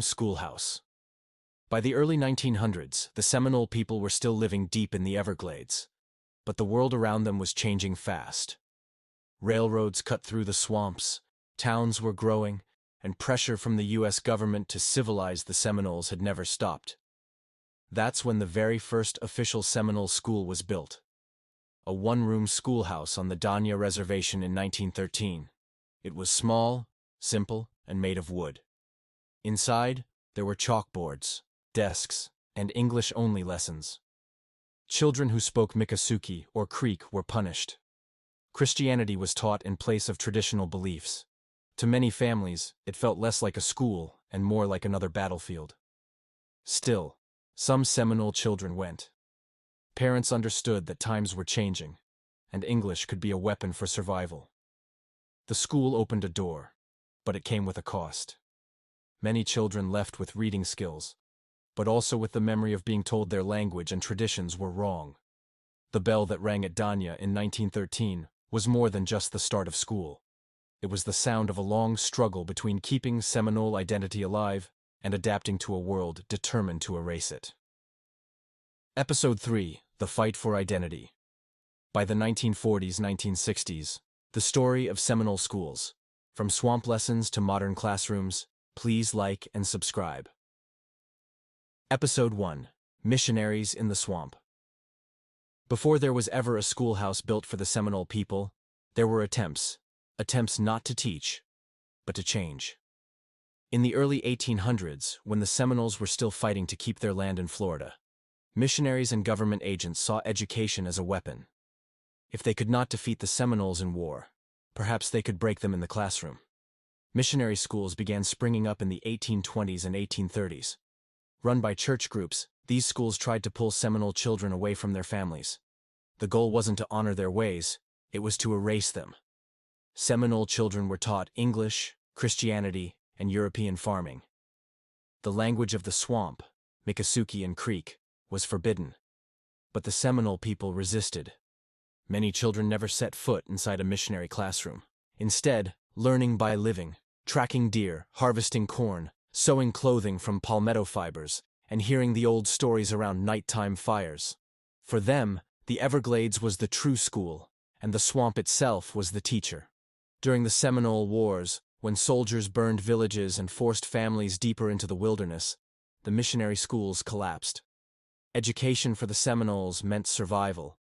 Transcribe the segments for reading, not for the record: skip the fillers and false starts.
Schoolhouse. By the early 1900s, the Seminole people were still living deep in the Everglades, but the world around them was changing fast. Railroads cut through the swamps, towns were growing, and pressure from the U.S. government to civilize the Seminoles had never stopped. That's when the very first official Seminole school was built. A one-room schoolhouse on the Dania Reservation in 1913. It was small, simple, and made of wood. Inside, there were chalkboards, desks, and English-only lessons. Children who spoke Miccosukee or Creek were punished. Christianity was taught in place of traditional beliefs. To many families, it felt less like a school and more like another battlefield. Still, some Seminole children went. Parents understood that times were changing, and English could be a weapon for survival. The school opened a door, but it came with a cost. Many children left with reading skills, but also with the memory of being told their language and traditions were wrong. The bell that rang at Dania in 1913 was more than just the start of school. It was the sound of a long struggle between keeping Seminole identity alive and adapting to a world determined to erase it. Episode 3: The Fight for Identity. By the 1940s-1960s, the story of Seminole schools, from swamp lessons to modern classrooms. Please like and subscribe. Episode 1: Missionaries in the Swamp. Before there was ever a schoolhouse built for the Seminole people, there were attempts not to teach, but to change. In the early 1800s, when the Seminoles were still fighting to keep their land in Florida, missionaries and government agents saw education as a weapon. If they could not defeat the Seminoles in war, perhaps they could break them in the classroom. Missionary schools began springing up in the 1820s and 1830s. Run by church groups, these schools tried to pull Seminole children away from their families. The goal wasn't to honor their ways, it was to erase them. Seminole children were taught English, Christianity, and European farming. The language of the swamp, Miccosukee and Creek, was forbidden. But the Seminole people resisted. Many children never set foot inside a missionary classroom. Instead, learning by living, tracking deer, harvesting corn, sewing clothing from palmetto fibers, and hearing the old stories around nighttime fires. For them, the Everglades was the true school, and the swamp itself was the teacher. During the Seminole Wars, when soldiers burned villages and forced families deeper into the wilderness, the missionary schools collapsed. Education for the Seminoles meant survival,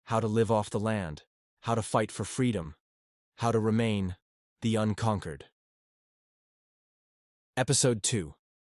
how to live off the land, how to fight for freedom, how to remain the unconquered. Episode 2: